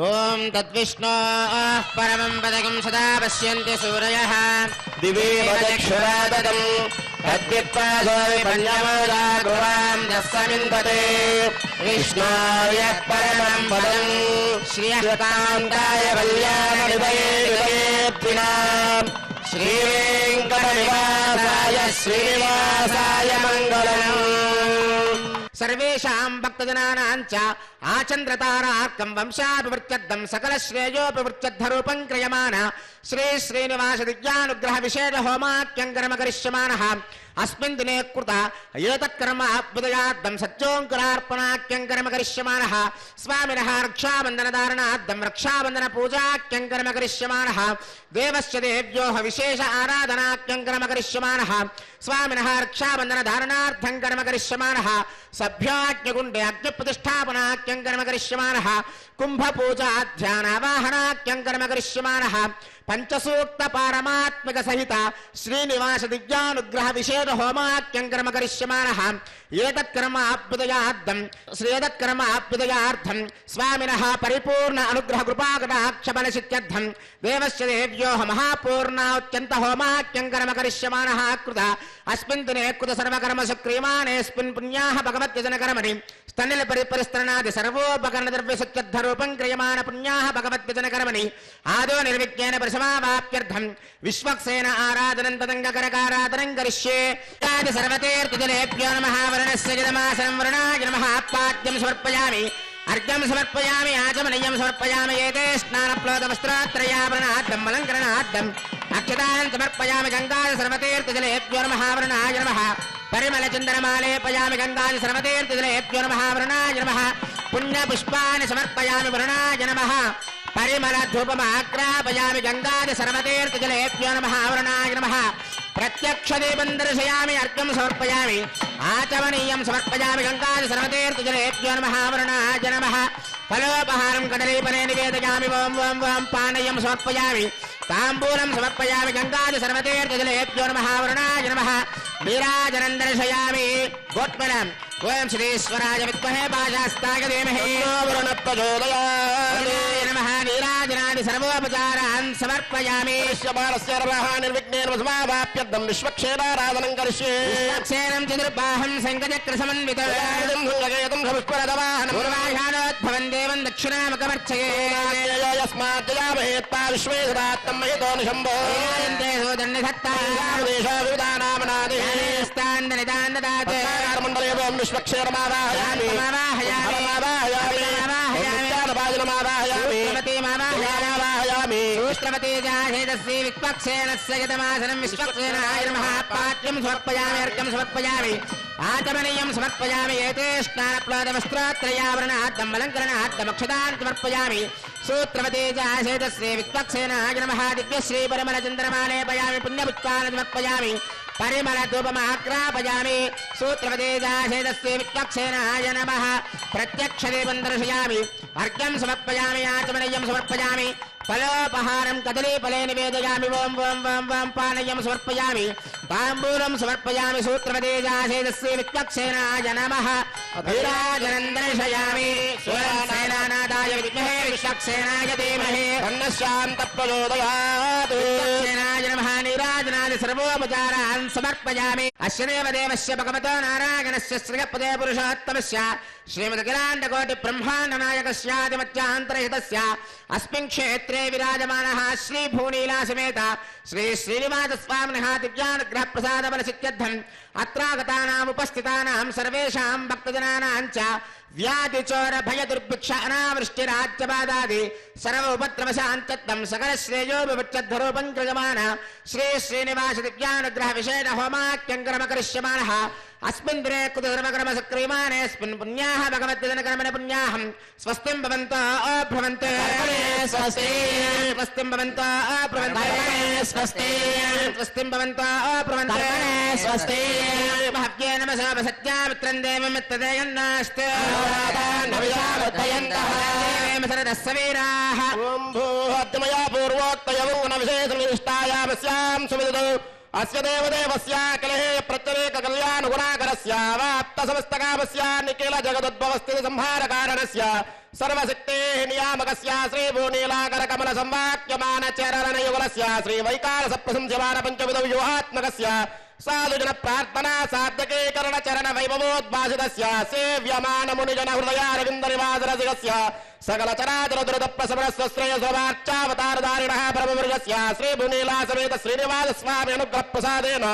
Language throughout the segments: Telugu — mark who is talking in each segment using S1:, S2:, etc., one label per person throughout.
S1: ఓం తద్విష్ణోః పరమం పదకం సదా పశ్యంతి సూరయః
S2: దివే వదక్షరాదం తద్విప్పాదో విపన్యమోదా గురాం దస్సమిందతే విష్ణోయ పరమం పదం
S1: శ్రీయకాంతాయ
S2: కళ్యాణనిధయే విదయేత్తినాం శ్రీవేంకటనివాసాయ శ్రీనివాసాయ మంగళం.
S1: సర్వేషాం భక్తజనానాం చ ఆచంద్రతారార్కం వంశాభివృత్యర్థం సకల శ్రేయోభివృత్యర్థరూపం క్రియమాణ శ్రీ శ్రీనివాస దివ్యానుగ్రహ విశేష హోమాఖ్యం కర్మ కరిష్యమానః అస్మిన్ దినే కృత ఏతత్కర్మ అభ్యుదయార్థం సత్యోంకురార్పణాఖ్యం కర్మ కరిష్యమానః స్వామినః రక్షాబంధనధారణార్థం రక్షాబంధన పూజాఖ్యం కర్మ కరిష్యమానః దేవస్య దేవ్యోః విశేష ఆరాధనాఖ్యం కర్మ కరిష్యమానః స్వామినః రక్షాబంధనధారణార్థం కర్మ కరిష్యమానః సభ్యాజ్ఞగుండే అగ్నిప్రతిష్టాపనాఖ్యం కర్మ కరిష్యమానః కుంభపూజాధ్యానావాహనాఖ్యం కర్మ కరిష్యమానః పంచసూక్త పారమాత్మిక సహిత శ్రీనివాస దివ్యానుగ్రహ విశేష హోమాఖ్యం కర్మ కరిష్యమానః ఏతత్కర్మ అభ్యుదయార్థం స్వామినః పరిపూర్ణ అనుగ్రహ కృపాకటాక్షబలసిత్యర్థం దేవస్య దేవ్యోః మహాపూర్ణాత్యంత హోమాఖ్యం కర్మ కరిష్యమానః కృత అస్మిన్ దినే కృత సర్వకర్మసు క్రియమాణేస్మిన్ పుణ్యాః భగవద్యజన కర్మణి స్తనిల పరిపరిస్త్రణాది సర్వోపకరణ ద్రవ్య సత్యర్థరూపం క్రియమాణ పుణ్యాః భగవద్యజన కర్మణి ఆదో నిర్విజ్ఞేన పరిసమావాప్యర్థం విశ్వక్సేన ఆరాధనం తదంగకరకారాధనం కరిష్యే తాది సర్వతీర్థజలేభ్యో నమః వరుణస్య జలమాసనం వరుణాయ నమః పాద్యం సమర్పయామి అర్ఘ్యం సమర్పయామి ఆచమనీయం సమర్పయామి ఏతే స్నానప్లోదవస్త్రాత్రయాభరణార్థం అలంకరణార్థం అక్షతాన్ సమర్పయామి గంగాది సర్వతీర్థజలేభ్యో నమః వరుణాయ నమః పరిమళ చందనమాలేపయామి గంగాది సర్వతీర్థజలేభ్యో నమః వరుణాయ నమః పుణ్యపుష్పాన్ని సమర్పయామి వరుణాయ నమః పరిమళ ధూపమాగ్రాపయామి గంగాది సర్వతీర్థజలేభ్యో నమః వరుణాయ నమః ప్రత్యక్ష దీపం దర్శయామి అర్ఘ్యం సమర్పయామి ఆచమనీయం సమర్పయామి గంగాది సర్వతీర్థజలేభ్యో నమః వరుణాయ నమః ఫలోపహారం కదలీఫలే నివేదయామి ఓం ఓం ఓం పానీయం సమర్పయామి తాంబూలం సమర్పయామి గంగాది సర్వతీర్థజలేభ్యో నమః వరుణాయ నమః నీరాజనం దర్శయామి గోత్మలం ఓం శ్రీశ్వరాయ విద్మహే పాశాస్తాయ ధీమహి
S2: ప్రచోదయామి
S1: నమః నీరాజనాది సర్వోపచారాన్ సమర్పయామి
S2: నిర్విఘ్నేన సమావాప్యర్థం విశ్వక్షేమారాధనం కరిష్యే
S1: విశ్వక్షేణం చతుర్బాహం శంఖచక్ర సమన్వితం పూర్వాషాఢోద్భవం దేవం దక్షిణాముఖమర్చయే
S2: యస్మాజ్జయామహేత్పా విశ్వేశ్వరాత్తం మహితోనిశంభో మండలేవం విశ్వక్షేరమావాహయామి
S1: ఆచమనీయం సమర్పయామి ఏతే స్నానప్లోదవస్త్రాత్రయావరణార్థం అలంకరణార్థం అక్షతాన్ సమర్పయామి సూత్రవతేజాసేతశ్రీ విక్వక్సేనాయ నమః దివ్యశ్రీ పరిమళ చంద్రమాలేపయామి పుణ్యపుష్పాన్ని సమర్పయామి పరిమళ ధూపమాగ్రాపయామి సూత్రవతేజాసేతశ్రీ విక్వక్సేనాయ నమః ప్రత్యక్ష దీపం దర్శయామి అర్ఘ్యం సమర్పయామి ఆచమనీయం సమర్పయామి ఫలోపహారం కదలీఫలే నివేదయామి ఓం ఓం ఓం ఓం పానీయం సమర్పయామి తాంబూలం సమర్పయామి సూత్రవతేజాసేతశ్రీ విక్వక్సేనాయ నమః అభిరాజనం దర్శయామి సేనానాదాయ విద్మహే విశ్వక్సేనాయ ధీమహి
S2: తన్నశాంత ప్రచోదయాత్
S1: విశ్వక్సేనాయ నమః నీరాజనాది సర్వోపచారాన్ సమర్పయామి అస్య దేవదేవస్య భగవతో నారాయణస్య శ్రియపదే పురుషోత్తమస్య శ్రీమదఖిలాండకోటి బ్రహ్మాండ నాయకస్యాదిమత్యాంతరహితస్య అస్మిన్ క్షేత్రే విరాజమానః శ్రీ భూనీలా సమేత శ్రీ శ్రీనివాస స్వామినః దివ్యానుగ్రహ ప్రసాద బలసిత్యర్థం అత్రాగతానాం ఉపస్థితానాం సర్వేషాం భక్తజనానాం చ వ్యాధి చోర భయ దుర్భిక్ష అనావృష్టిరాజ్యబాధాది సర్వ ఉపద్రవశాంతత్వం సకల శ్రేయోభివృత్యర్థరూపం క్రియమాణ శ్రీ శ్రీనివాస దివ్యానుగ్రహ విశేష హోమాఖ్యం కర్మ కరిష్యమానః అస్మిన్ దినే కృత సర్వకర్మ సక్రియమాణేస్మిన్ పుణ్యాః భగవద్యజన కర్మణ పుణ్యాహం స్వస్తిం భవంతో భ్రవంతే
S2: స్వస్తి
S1: స్వస్తిం భవంతో భ్రవంతే
S2: స్వస్తి
S1: స్వస్తిం భవంతో భ్రవంతే
S2: స్వస్తి
S1: మహవ్యే నమసా సత్యామిత్రం దేవమిత్రదేయన్నాస్తే
S2: ఓం భూహత్మయా పూర్వోక్తయౌన విశేషనిష్టాయామస్యాం సువిదౌ అస్య దేవదేవస్య కలహే ప్రత్యేక కళ్యాణ గుణాకరస్య వాప్త సమస్తకామస్య నిఖిల జగదుద్భవస్థితి సంహార కారణస్య సర్వశక్తే నియామకస్య శ్రీ భూనీలాకర కమల సంవాక్యమాన చరణ యుగలస్య శ్రీ వైకాల సప్రశంస్యమాన పంచవిధ వ్యూహాత్మకస్య సాధుజన ప్రార్థనా సార్థకీకరణ చరణ వైభవోద్భాసితస్య సేవ్యమాన మునిజన హృదయారవింద నివాసరసికస్య సకల చరాచర దురద ప్రసవనస్వ శ్రేయసవార్చావతారధారిణః పరమవర్గస్య శ్రీ భూనీలా సమేత శ్రీనివాస స్వామి అనుగ్రహ ప్రసాదేన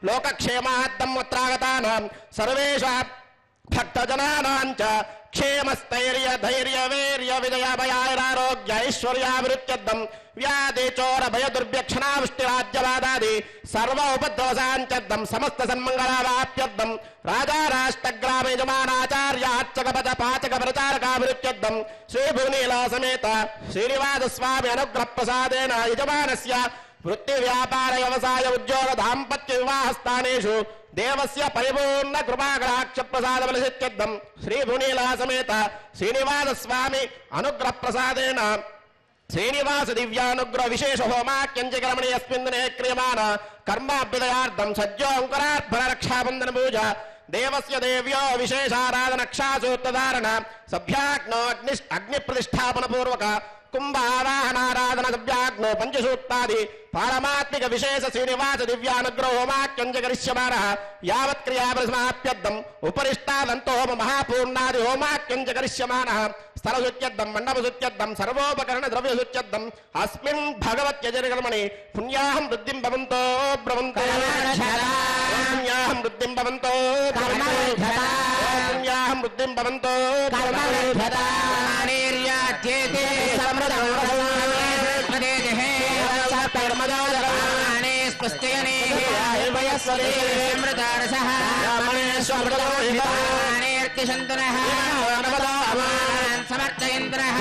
S2: లోకక్షేమార్థం అత్రాగతానాం సర్వేషాం భక్తజనానాంచ క్షేమస్థైర్య ధైర్య వీర్య విజయభయారోగ్య ఐశ్వర్యాభివృత్యర్థం వ్యాధి చోర భయ దుర్భ్యక్షణావృష్టిరాజ్యవాదాది సర్వ ఉపద్రవసాంచర్థం సమస్త సన్మంగళావాప్యర్థం రాజా రాష్ట్రగ్రామ యజమానాచార్య అర్చక పద పాచక ప్రచారకాభివృత్యర్థం శ్రీ భూనీలా సమేత శ్రీనివాస స్వామి అనుగ్రహ ప్రసాదేన యజమానస్య వృత్తి వ్యాపార వ్యవసాయ ఉద్యోగ దాంపత్య వివాహ స్థానేషు దేవస్య పరిపూర్ణ కృపాకటాక్ష ప్రసాద బలసిత్యర్థం శ్రీ భూనీలా సమేత శ్రీనివాస స్వామి అనుగ్రహ ప్రసాదేన శ్రీనివాస దివ్యానుగ్రహ విశేష హోమాక్యంచకరమణి అస్మిన్ దినే క్రియమాణ కర్మాభ్యుదయార్థం సజ్జోంకరార్పణ రక్షాబంధన పూజ దేవస్య దేవ్యో విశేషారాధన క్షాసూత్రధారణ సభ్యాగ్నో అగ్ని ప్రతిష్టాపన పూర్వక కుంభావాహనారాధన సభ్యాగ్నో పంచసూక్తాది పారమాత్మిక విశేష శ్రీనివాస దివ్యానుగ్రహ హోమాక్యంచకరిష్యమాణ యావత్ క్రియాపరిసమాప్యర్థం ఉపరిష్టాదంతో హోమ మహాపూర్ణాది హోమాక్యంచకరిష్యమాణ స్థలశుత్యర్థం మండపశుత్యర్థం సర్వోపకరణ ద్రవ్యశుత్యర్థం అస్మిన్ భగవత్యజనికర్మణి పుణ్యాహం వృద్ధిం భవంతో భ్రవంతో పుణ్యాహం వృద్ధిం భవంతో పుణ్యాహం వృద్ధిం భవంతో
S1: సమర్థయంత్రః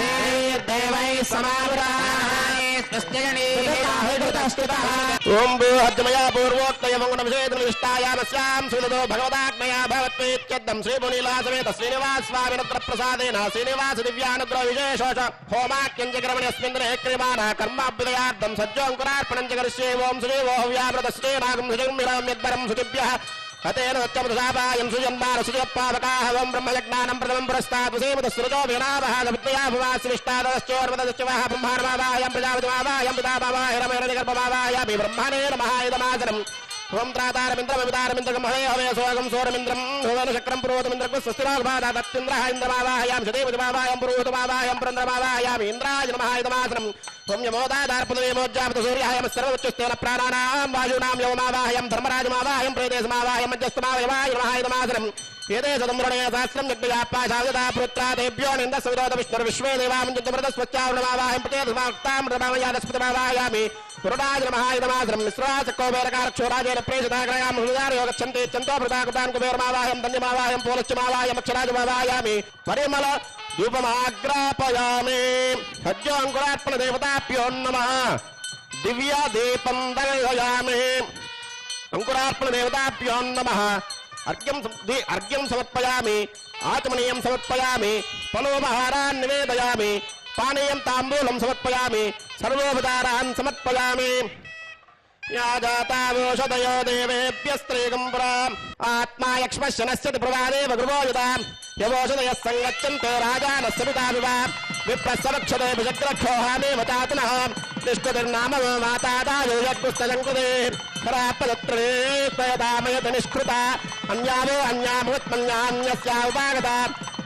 S2: ఓం భూహద్మయా పూర్వోక్తయమంగుణవిషేదనిష్టాయామస్యాం సులతో భగవదాత్మయా భవత్వేత్యర్థం శ్రీ భూనీలా సమేత శ్రీనివాస స్వామినుగ్రహ ప్రసాదేన శ్రీనివాస దివ్యానుగ్రహ విశేషోష హోమాక్యంచకరమణి అస్మిన్ దినే క్రియమాణ కర్మాభ్యుదయార్థం సజ్జోంకురార్పణం చ కరిష్యే ఓం శ్రీవో హవ్యామృత శ్రీనాగం సుజంమిరం యద్వరం సుజుభ్యః అతేన సత్యమృషాపాయం సుజన్మాన సుజపావకాహ ఓం బ్రహ్మయజ్ఞానం ప్రథమం పురస్తాత్ సేమత సృజో వినామః గవిత్యా భువాసివిష్టాదశ్చోర్వదశ్చవః బ్రహ్మాణమావాయం ప్రజాపతిమావాయం పితామావాయ రమేణగర్భమావాయామి బ్రహ్మణే నమః ఇదమాసనం ఓం త్రాతారమింద్రమితారమింద్రగం హవే హవే సోగం సోరమింద్రం భువన చక్రం పురోతమింద్రకు స్వస్తిరాగమాదా తత్తింద్రః ఇంద్రమావాయాం సదేవతిమావాయం పురోతమావాయం పురంద్రమావాయామి ఇంద్రాయ నమః ఇదమాసనం ఓం యమోదాదార్పదవేమోజ్జాపత సూర్యాయం సర్వోచ్చస్థేన ప్రాణానాం వాయునాం యవమావాహయం ధర్మరాజమావాహయం ప్రేదేశమావాహయం మధ్యస్థమావయవాయ నమః ఇదమాసనం ఏదే సదమ్రణే సహస్రం యజ్ఞయాపాశావదా పుత్రాదేభ్యో నింద సవిరోధ విష్ణుర్ విశ్వే దేవామంజమృత స్వచ్ఛావణమావాహయం ప్రతేతామృతమావయామి పురుడాయ నమః ఇదమాసనం మిశ్రాచకోవేరకారక్షోరాజేన ప్రేషితాగ్రయాం హృదారయోగచ్చంతే చంతో భృతాకృతాన్ కుబేరమావాహయం ధన్యమావాహయం పోలశ్చమావాహయం అక్షరాజమావాయామి పరిమళ ధూపమాగ్రాపయామి సజ్జోంకురార్పణ దేవతాభ్యో నమః దివ్య దీపం దర్శయామి అంకురార్పణ దేవతాభ్యో నమః అర్ఘ్యం సమర్పయామి ఆచమనీయం సమర్పయామి ఫలోపహారాన్ నివేదయామి పానీయం తాంబూలం సమర్పయామి సర్వోపచారాన్ సమర్పయామి యాజాతావోషదయో దేవేభ్యస్త్రీగం పురా ఆత్మా యక్ష్మశనస్యతి ప్రవాదేవ గృహోయుతాం యవోషదయः సంగచ్చంతే రాజానస్య పితావివ విప్రస్సవక్షతే విజగ్రక్షోహానేవ చాతునః నిష్కృతిర్నామ మాతాదాయో యజ్ఞస్తజంకృతే ఖరాపదత్రే త్వయదామయత నిష్కృత అన్యావో అన్యామృత్మన్యాన్యస్యావుపాగత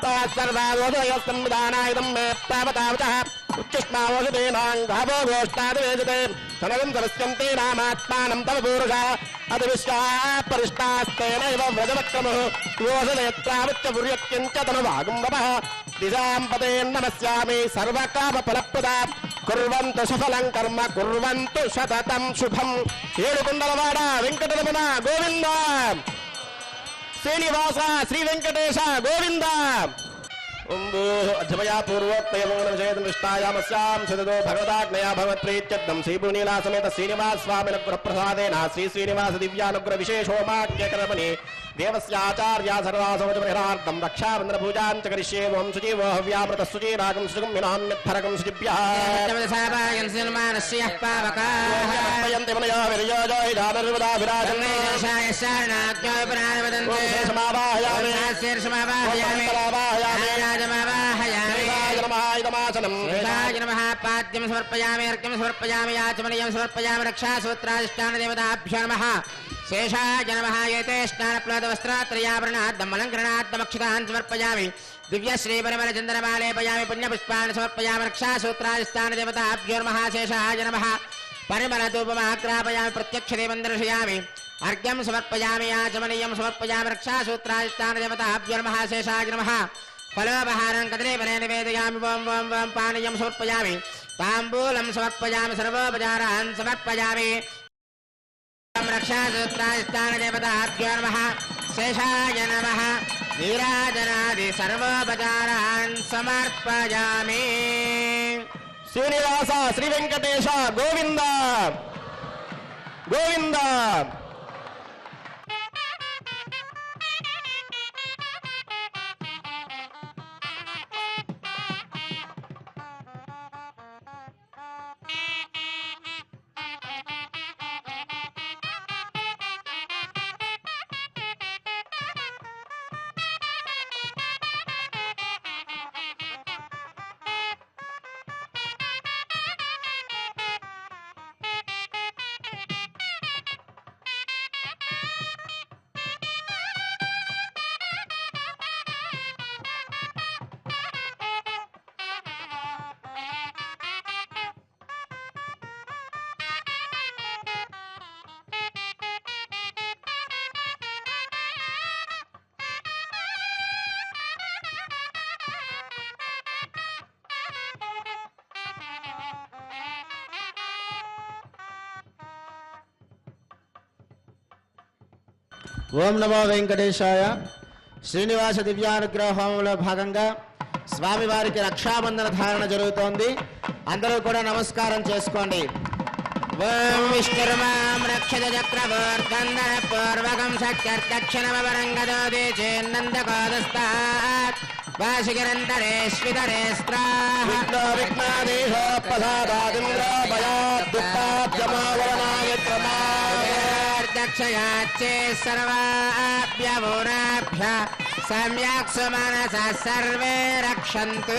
S2: తత్సర్వావోదయ సంవిధానాయుధం మే తావతావతః ఉత్కృష్ణావోషధేనాంగావో గోష్ఠాదివేజతే తనగం సమస్యంతే నామాత్మానం తవ పూరుష అది విశ్వాపరిష్టాస్తేనైవ వ్రజవక్రమః యోషనేత్రావిత్య పుర్యక్కించ తనువాగుంబవః దిశాం పదేన్నమస్యామి సర్వకామఫలప్రదా కుర్వంతు సఫలం కర్మ కుర్వంతు సతతం శుభం ఏడుకొండలవాడ వెంకటరమణ గోవింద శ్రీనివాస శ్రీ వెంకటేశ గోవింద अध्यमया पूर्वोक्तयमोक्षेदृष्टायामस्यां सदतो भगवदाज्ञया भगवत्प्रीत्यर्थं श्रीपुनीला समेत श्रीनिवास स्वामिनुग्रहप्रसादेन श्री श्रीनिवास दिव्यानुग्रह विशेषोमाख्यकर्मणि देवस्याचार्या सर्वासवचपरिहार्थं रक्षाबन्धनपूजां च करिष्ये ओं सुजीवो हव्यामृतः सुचीरागं सुगं विनाम्यत्फरकं सुजिभ्यः यन्ति मनयो विरयो जोहि दानर्वदा विराजन्ते
S1: पाद्यं समर्पयामि अर्घ्यं समर्पयामि याचमनीयं समर्पयामि रक्षासूत्राधिष्ठानदेवताभ्यो नमः शेषाय नमः एते स्नानप्लवस्त्रात्रयाभरणाद्दमलङ्करणाद्दमक्षतान् समर्पयामि दिव्यश्रीपरिमलचन्दनमालेपयामि पुण्यपुष्पान् समर्पयामि रक्षासूत्राधिष्ठानदेवताभ्यो नमः शेषाय नमः परिमलधूपमाग्रापयामि प्रत्यक्षदेवं दर्शयामि अर्घ्यं समर्पयामि याचमनीयं समर्पयामि रक्षासूत्राधिष्ठानदेवताभ्यो नमः शेषाय नमः फलोपहारं कदलीफले निवेदयामि वं वं वं पानीयं समर्पयामि ताम्बूलं समर्पयामि सर्वोपचारान् समर्पयामि रक्षासूत्राधिष्ठानदेवताभ्यो नमः शेषाय नमः नीराजनादि सर्वोपचारान् समर्पयामि
S2: श्रीनिवास श्री वेंकटेश गोविंद गोविंद
S3: ఓం నమో వెంకటేశాయ. శ్రీనివాస దివ్యానుగ్రహ హోమంలో భాగంగా స్వామివారికి రక్షాబంధన ధారణ జరుగుతోంది. అందరూ కూడా నమస్కారం చేసుకోండి.
S1: ఓం విష్ణుర్మాం రక్షత చక్రవర్తందన పూర్వకం సత్యర్దక్షిణమవరంగదోదే చేన్నందకోదస్తాత్ వాసిగిరంతరేష్వితరే స్త్రాః
S2: విఘ్నో విఘ్నాదేశ ప్రసాదాదింద్ర భయాద్దుఃఖాద్యమావరణాయత్రమా
S1: దక్షయాచ్చే సర్వాభ్యవోరాభ్య సమ్యక్ సుమనస సర్వే రక్షन्तు.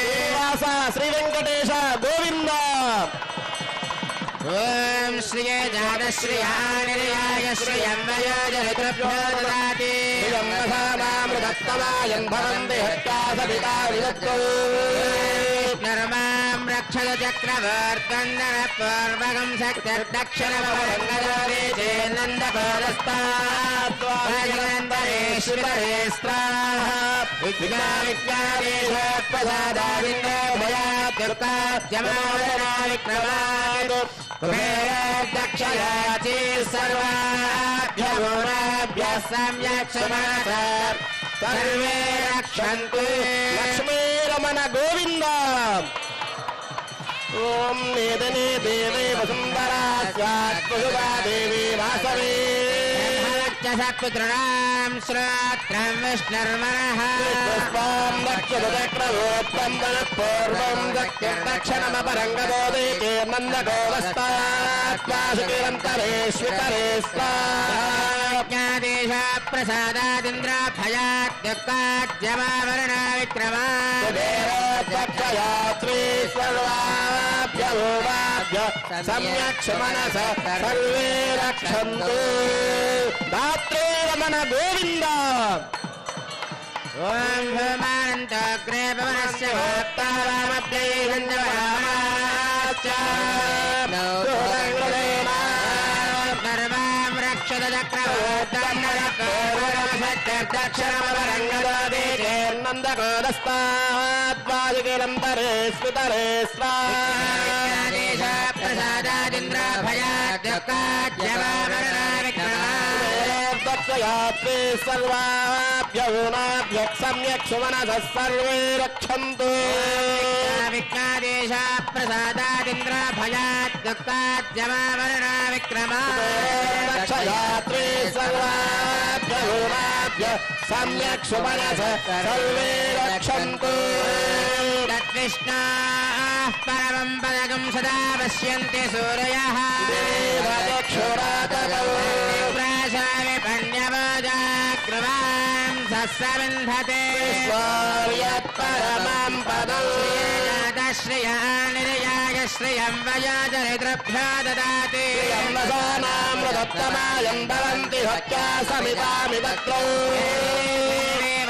S2: శ్రీనివాస శ్రీ వెంకటేశ గోవింద.
S1: ఓం శ్రియే జాతశ్రియాయ శ్రియం వయోజరుభ్యో దదాతి
S2: ృతత్తమాయన్ భవంతి హత్యాసపితా విదత్తు.
S1: నర్మాం రక్షత చక్రవర్తందన పూర్వకం శక్తిర్దక్షిణమవరంగదోదే చేన్నందకోదస్తాత్వాజనందరేష్వితరే స్త్రాః విఘ్నావిఘ్నాదేశ ప్రసాదాదింద్ర భయాద్దుఃఖాద్యమావరణా విక్రమాత్ కుబేరదక్షయాచి సర్వాభ్యవోరాభ్యः సమ్యక్ సుమనస సర్వే రక్షन्तు.
S2: లక్ష్మీ రమణ గోవింద. ఓం నేదనే దేవే వసుంధరా స్యాత్ వసుధా దేవి వాసవే
S1: సత్పుత్రుణాం శ్రోత్రం విష్ణుర్మనః
S2: పుష్పాం దక్షిణచక్రగోత్రం పూర్వం దక్షిణమపరంగదోదే చేన్నందగోదస్తాత్వాసుకిరంతరేష్వితరే
S1: జ్ఞాదేశ ప్రసాదాదింద్ర భయాద్దుఃఖాద్యమావరణా విక్రమా
S2: సమ్యక్ మనస సర్వే రక్షन्तు. దాత్రే రమణ గోవింద.
S1: ఓం భూమానంతోగ్రే పవనస్య భోక్తారామప్యైరంజవరామాశ్చ సర్వాం రక్షత చక్రవర్తందన పూర్వకం శక్తిర్దక్షిణమవరంగదోదే
S2: చేన్నందగోదస్తాద్వాదికిరంతరే స్ఫుతరే
S1: జ్ఞాదేశ ప్రసాదాదింద్ర భయాద్దుఃఖాద్యమావరణా విక్రమా
S2: దక్షయాత్రే సర్వాభ్య ऊनाभ्यः सम्यक् सुमनसः सर्वे रक्षन्तु
S1: विघ्नादेश प्रसादादिन्द्र भयात् दुःखाद्यमावरणा विक्रमा
S2: रक्षयात्रे सर्वाभ्यः ऊनाभ्यः सम्यक् सुमनसः सर्वे रक्षन्तु
S1: तद्विष्णाः परमं पदकं सदा पश्यन्ति सूरयः प्राशामि पण्यवोजाग्रवां सस्सविन्धते
S2: परमं पदम्
S1: श्रिया निरयाय श्रियं वयोजनिद्रभ्यो ददाति
S2: वसानामृतमायं भवन्ति हत्या समितामिदत्रो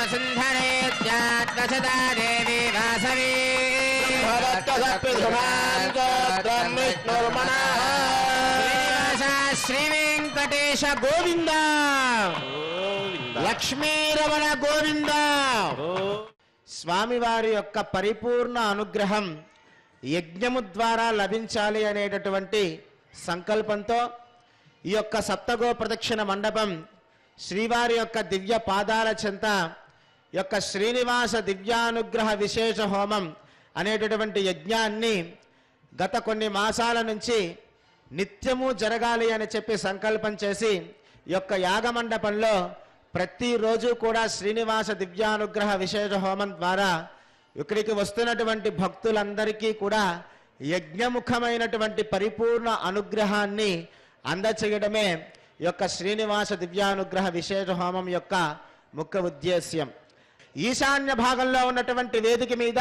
S1: वसुन्धरेत्यात्वसदा देवी वासवी శ్రీవేంకటేశ గోవింద లక్ష్మీరమణ గోవింద.
S3: స్వామివారి యొక్క పరిపూర్ణ అనుగ్రహం యజ్ఞము ద్వారా లభించాలి అనేటటువంటి సంకల్పంతో ఈ యొక్క సప్తగో ప్రదక్షిణ మండపం శ్రీవారి యొక్క దివ్య పాదాల చెంత యొక్క శ్రీనివాస దివ్యానుగ్రహ విశేష హోమం అనేటటువంటి యజ్ఞాన్ని గత కొన్ని మాసాల నుంచి నిత్యము జరగాలి అని చెప్పి సంకల్పం చేసి ఈ యొక్క యాగమండపంలో ప్రతిరోజు కూడా శ్రీనివాస దివ్యానుగ్రహ విశేష హోమం ద్వారా ఇక్కడికి వస్తున్నటువంటి భక్తులందరికీ కూడా యజ్ఞముఖమైనటువంటి పరిపూర్ణ అనుగ్రహాన్ని అందచేయడమే ఈ యొక్క శ్రీనివాస దివ్యానుగ్రహ విశేష హోమం యొక్క ముఖ్య ఉద్దేశ్యం. ఈశాన్య భాగంలో ఉన్నటువంటి వేదిక మీద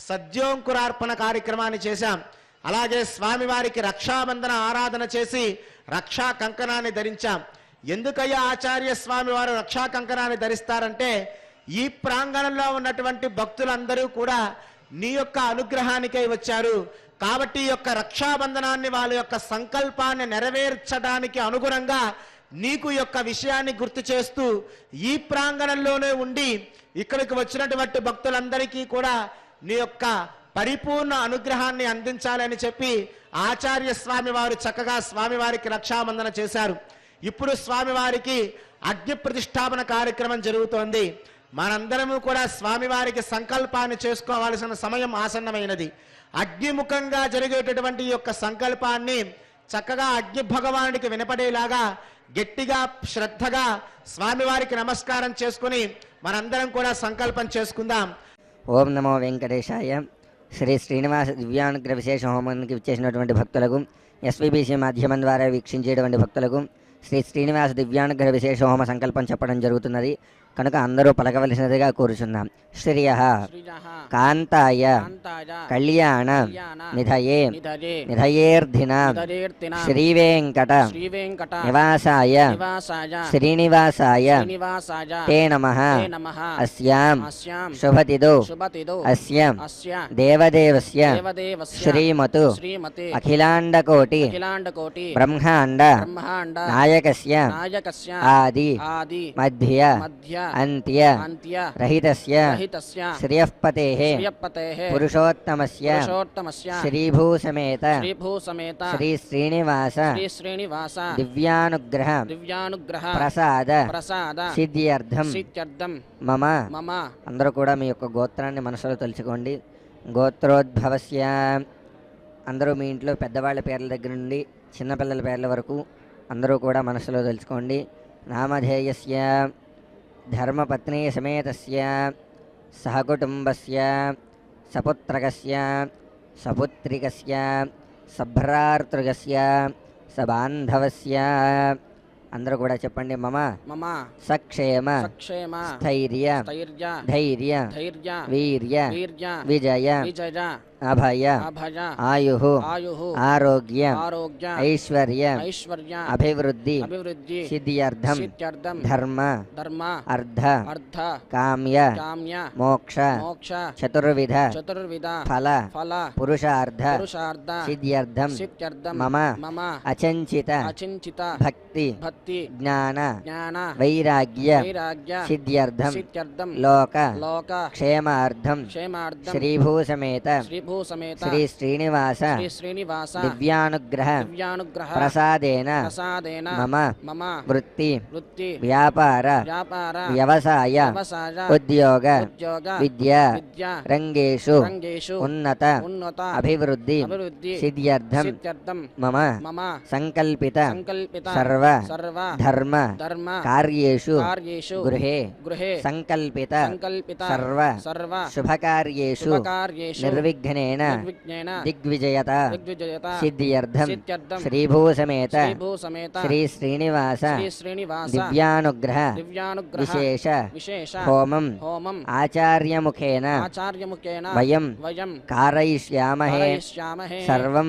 S3: సద్యోంకురార్పణ కార్యక్రమాన్ని చేశాం. అలాగే స్వామివారికి రక్షాబంధన ఆరాధన చేసి రక్షా కంకణాన్ని ధరించాం. ఎందుకయ్యా ఆచార్య స్వామి వారు రక్షా కంకణాన్ని ధరిస్తారంటే ఈ ప్రాంగణంలో ఉన్నటువంటి భక్తులందరూ కూడా నీ యొక్క అనుగ్రహానికై వచ్చారు కాబట్టి ఈ యొక్క రక్షాబంధనాన్ని వాళ్ళ యొక్క సంకల్పాన్ని నెరవేర్చడానికి అనుగుణంగా నీకు యొక్క విషయాన్ని గుర్తు చేస్తూ ఈ ప్రాంగణంలోనే ఉండి ఇక్కడికి వచ్చినటువంటి భక్తులందరికీ కూడా నీ యొక్క పరిపూర్ణ అనుగ్రహాన్ని అందించాలని చెప్పి ఆచార్య స్వామి వారు చక్కగా స్వామివారికి రక్షాబంధన చేశారు. ఇప్పుడు స్వామివారికి అగ్ని ప్రతిష్టాపన కార్యక్రమం జరుగుతోంది. మనందరము కూడా స్వామివారికి సంకల్పాన్ని చేసుకోవాల్సిన సమయం ఆసన్నమైనది. అగ్నిముఖంగా జరిగేటటువంటి ఈ యొక్క సంకల్పాన్ని చక్కగా అగ్ని భగవానుడికి వినపడేలాగా గట్టిగా శ్రద్ధగా స్వామివారికి నమస్కారం చేసుకుని మనందరం కూడా సంకల్పం చేసుకుందాం.
S4: ఓం నమో వెంకటేశాయ. శ్రీ శ్రీనివాస దివ్యానుగ్రహ విశేష హోమానికి విచ్చేసినటువంటి భక్తులకు, ఎస్వీబీసీ మాధ్యమం ద్వారా వీక్షించేటువంటి భక్తులకు శ్రీ శ్రీనివాస దివ్యానుగ్రహ విశేష హోమ సంకల్పం చెప్పడం జరుగుతున్నది కనుక అందరూ పలకవలసినదిగా కోరుచున్నాం. శ్రియ కాంతాయ కళ్యాణ నిధయే నిధయేర్ధిన శ్రీవేంకట నివాసాయ శ్రీనివాసాయ తే నమః అస్యాం శుభతిదో అస్య దేవదేవస్య శ్రీమతు అఖిలాండకోటి బ్రహ్మాండ నాయకస్య ఆది మధ్య అంత్య రహితస్య శ్రియఃపతేః పురుషోత్తమస్య శ్రీభూసమేత శ్రీ శ్రీనివాస దివ్యానుగ్రహ ప్రసాద సిద్ధ్యర్థం మమ అందరూ కూడా మీ యొక్క గోత్రాన్ని మనసులో తలుచుకోండి. గోత్రోద్భవస్య అందరూ మీ ఇంట్లో పెద్దవాళ్ళ పేర్ల దగ్గర నుండి చిన్నపిల్లల పేర్ల వరకు అందరూ కూడా మనసులో తలుచుకోండి. నామధేయస్య ధర్మపత్ని సమేతస్య సహకుటుంబస్య సపుత్రకస్య సపుత్రికస్య సభ్రాతృకస్య సబాంధవస్య అందరూ కూడా చెప్పండి. మమ సక్షేమ స్థైర్య ధైర్య వీర్య విజయ అభయ ఆయు ఆరోగ్య ఐశ్వర్య అభివృద్ధి సిద్ధ్యర్థం ధర్మ అర్థ కామ్య మోక్ష చతుర్విధ ఫల పురుషార్థ సిద్ధ్యర్థం మమ అచంచిత భక్తి జ్ఞాన వైరాగ్య సిద్ధ్యర్థం లోక క్షేమార్థం శ్రీభూసమేత శ్రీ శ్రీనివాస దివ్యానుగ్రహ ప్రసాదేన మమ వృత్తి వ్యాపార వ్యవసాయ ఉద్యోగ విద్యా రంగేషు ఉన్నత అభివృద్ధి సిద్ధ్యర్థం మమ సంకల్పిత సర్వ ధర్మ కార్యేషు గృహే సంకల్పిత సర్వ శుభకార్యేషు నిర్విఘ్నేన దిగ్విజయత సిద్ధ్యర్థం శ్రీభూసమేత శ్రీ శ్రీనివాస దివ్యానుగ్రహ విశేష హోమం ఆచార్యముఖేన వయం కారయిష్యామహే సర్వం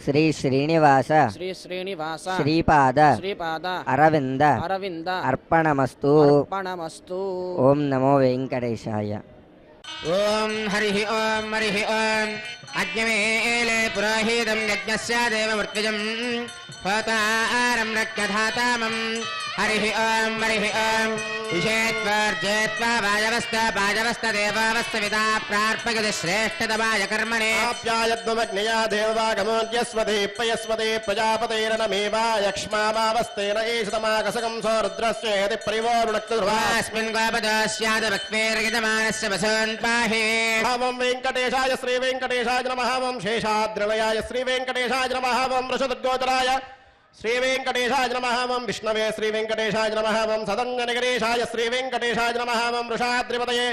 S4: శ్రీ శ్రీనివాస శ్రీపాద అరవింద అర్పణమస్తు. ఓం నమో వెంకటేశాయ.
S1: ఓం హరి ఓం హరి ఓం అజ్ఞమేలే పురోహితం యజ్ఞస్య దేవమృత్విజం హోతారం రక్తధాతామం హరి ఓం హరి ఓం విషేత్వర్జేత్వా వాజవస్త దేవావస్త విదా ప్రార్పయతి శ్రేష్ఠతమాయ కర్మణే
S2: ఆప్యాయద్వమగ్నయా దేవవాగమోద్యస్వదే పయస్వదే ప్రజాపతైరనమేవాయక్ష్మామావస్తేన ఏషతమాకసకం సోరుద్రస్యేతి పరివోరుణక్తుర్వాస్మిన్ గోపదోస్యాదభక్వేర్యజమానస్య వసోన్ పాహే. ఓం వెంకటేశాయ శ్రీ వెంకటేశాయ నమః. ఓం శేషాద్రిలయాయ శ్రీ వెంకటేశాయ నమః. ఓం వృషదుర్గోచరాయ శ్రీ వెంకటేశాయ నమః. ఓం విష్ణవే శ్రీ వెంకటేశాయ నమః. ఓం సదంజనగిరీశాయ శ్రీ వెంకటేశాయ నమః. ఓం వృషాద్రిపతయే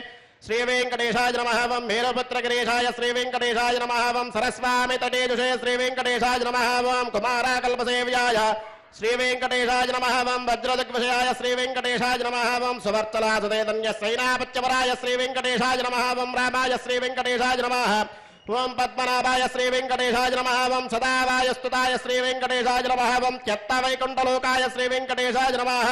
S2: శ్రీ వెంకటేశాయ నమః. ఓం మేరుపుత్రగిరీశాయ శ్రీ వెంకటేశాయ నమః. ఓం సరస్వామి తటేజుషే శ్రీ వెంకటేశాయ నమః. ఓం కుమారాకల్పసేవ్యాయ శ్రీ వెంకటేశాయ నమః. ఓం వజ్రదిగ్విషయాయ శ్రీ వెంకటేశాయ నమః. ఓం సువర్తలాసుదేతన్య సైనాపత్యపరాయ శ్రీ వెంకటేశాయ నమః. ఓం రామాయ శ్రీ వెంకటేశాయ నమః. ఓం పద్మనాభాయ శ్రీ వెంకటేశాయ నమః. ఓం సదావాయ స్తుతాయ శ్రీ వెంకటేశాయ నమః. ఓం త్యత్తవైకుంఠలోకాయ శ్రీ వెంకటేశాయ నమః.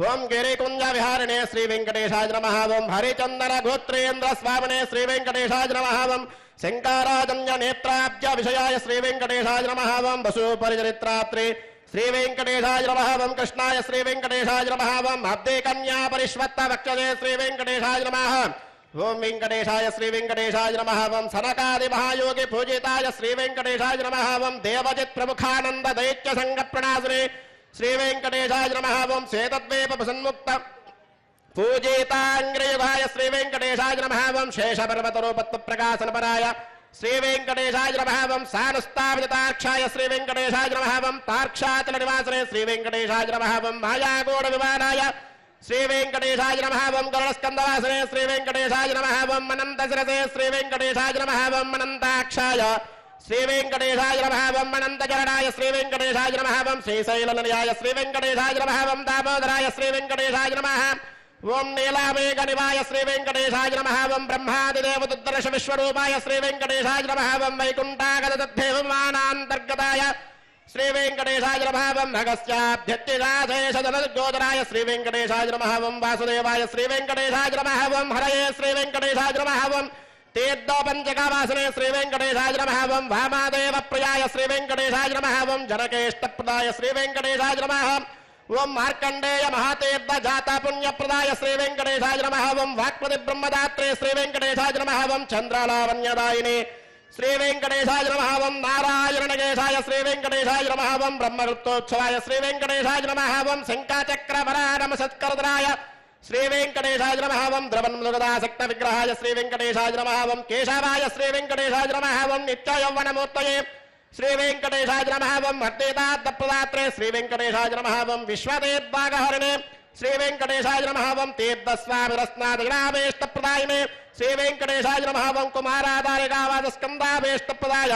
S2: ఓం గిరికుంజ విహారిణే శ్రీ వెంకటేశాయ నమః. ఓం హరిచందన గోత్రేంద్ర స్వామినే శ్రీ వెంకటేశాయ నమః. ఓం శంకారాజన్య నేత్రాబ్జ విషయాయ శ్రీ వెంకటేశాయ నమః. ఓం వసూపరిచరిత్రాత్రే శ్రీ వెంకటేశాయ నమః. ఓం కృష్ణాయ శ్రీ వెంకటేశాయ నమః. ఓం అబ్దే కన్యా పరిష్వత్త వక్షజే శ్రీ వెంకటేశాయ నమః. ఓం వెంకటేశాయ శ్రీ వెంకటేశాయ నమః. ఓం సనకాది మహాయోగి పూజితాయ శ్రీ వెంకటేశాయ నమః. ఓం దేవజిత్ ప్రముఖానంద దైత్య సంగ ప్రణాశినే శ్రీ వెంకటేశాయ నమః. ఓం శ్వేతద్వీప సన్ముక్త పూజితాంగ్రయుగాయ శ్రీ వెంకటేశాయ నమః. ఓం శేషపర్వతరూపత్వ ప్రకాశనపరాయ శ్రీ వెంకటేశాయ నమః. ఓం సానుస్తావితాక్షాయ శ్రీ వెంకటేశాయ నమః. ఓం తార్క్షాచల నివాసనే శ్రీ వెంకటేశాయ నమః. ఓం మాయాగోడ విమానాయ శ్రీ వెంకటేశాయ నమః. ఓం గరుడస్కందవాసనే శ్రీ వెంకటేశాయ నమః. ఓం అనంత శిరసే శ్రీ వెంకటేశాయ నమః. ఓం అనంతాక్షాయ శ్రీ వెంకటేశాయ నమః. ఓం అనంతచరణాయ శ్రీ వెంకటేశాయ నమః. ఓం శ్రీశైలనిలయాయ శ్రీ వెంకటేశాయ నమః. ఓం దామోదరాయ శ్రీ వెంకటేశాయ నమః. ఓం నీలామేఘ నివాయ శ్రీ వెంకటేశాయ నమః. ఓం బ్రహ్మాదిదేవదుద్దర్శ విశ్వరూపాయ శ్రీ వెంకటేశాయ నమః. ఓం వైకుంఠాగత తద్దేవమానాంతర్గతాయ శ్రీ వెంకటేశాయ నమః. ఓం భగస్యాభ్యత్తిదాశేషదనగోదరాయ శ్రీ వెంకటేశాయ నమః. ఓం వాసుదేవాయ శ్రీ వెంకటేశాయ నమః. ఓం హరయే శ్రీ వెంకటేశాయ నమః. ఓం తీర్థోపంచకావాసనే శ్రీ వెంకటేశాయ నమః. ఓం వామాదేవ ప్రియాయ శ్రీ వెంకటేశాయ నమః. ఓం జనకేష్టప్రదాయ శ్రీ వెంకటేశాయ నమః. ఓం మార్కండేయ మహాతీర్థ జాత పుణ్యప్రదాయ శ్రీ వెంకటేశాయ నమః. ఓం వాక్పతి బ్రహ్మదాత్రే శ్రీ వెంకటేశాయ నమః. ఓం చంద్రాలావణ్యదాయిని శ్రీ వెంకటేశాయ నమః. ఓం నారాయణకేశాయ శ్రీ వెంకటేశాయ నమః. ఓం బ్రహ్మరుత్రోత్సవాయ శ్రీ వెంకటేశాయ నమః. ఓం శంఖాచక్రవరానమ సత్కరదరాయ శ్రీ వెంకటేశాయ నమః. ఓం ద్రవన్మృగదాసక్త విగ్రహాయ శ్రీ వెంకటేశాయ నమః. ఓం కేశవాయ శ్రీ వెంకటేశాయ నమః. ఓం నిత్యయౌవనమూర్తయే శ్రీ వెంకటేశాయ నమః. ఓం అర్ధేతార్థప్రదాత్రే శ్రీ వెంకటేశాయ నమః. ఓం విశ్వదేద్వాగహరిణే శ్రీ వెంకటేశాయ నమః. ఓం తీర్థస్వామిరస్నాదినాభేష్టప్రదాయినే శ్రీ వెంకటేశాయ నమః. ఓం కుమారాధారికావాదస్కందాభేష్టప్రదాయ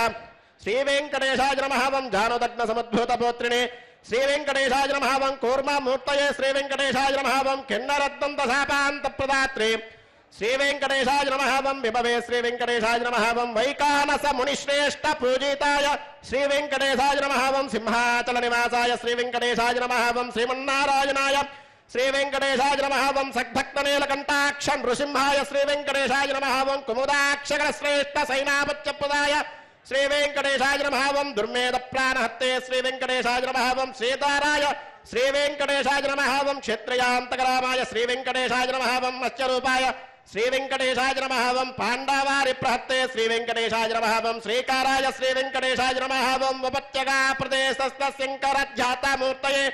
S2: శ్రీ వెంకటేశాయ నమః. ఓం జానుదగ్న సముద్భూతపోత్రిణే శ్రీ వెంకటేశాయ నమః. ఓం కూర్మమూర్తయే శ్రీ వెంకటేశాయ నమః. ఓం కిన్నరద్దంతశాపాంతప్రదాత్రే శ్రీ వెంకటేశాయ నమః. ఓం విభవే శ్రీ వెంకటేశాయ నమః. ఓం వైకానస మునిశ్రేష్ఠ పూజితాయ శ్రీ వెంకటేశాయ నమః. ఓం సింహాచల నివాసాయ శ్రీ వెంకటేశాయ నమః. ఓం శ్రీమన్నారాయణాయ శ్రీ వెంకటేశాయ నమః. ఓం సగ్భక్తనీలకంఠాక్ష నృసింహాయ శ్రీ వెంకటేశాయ నమః. ఓం కుముదాక్షర శ్రేష్ఠ సైనాపత్యప్రదాయ శ్రీ వెంకటేశాయ నమః. ఓం దుర్మేధ ప్రాణహత్తే శ్రీ వెంకటేశాయ నమః. ఓం సీతారాయ శ్రీ వెంకటేశాయ నమః. ఓం క్షత్రియాంతకరామాయ శ్రీ వెంకటేశాయ నమః. ఓం మత్స్యరూపాయ శ్రీ వెంకటేశాయ నమః ఓం పాండవారి ప్రహత్తే శ్రీ వెంకటేశాయ నమః ఓం శ్రీకారాయ శ్రీ వెంకటేశాయ నమః ఓం ఉపత్యగా ప్రదేశస్థ శంకరధ్యాతమూర్తయే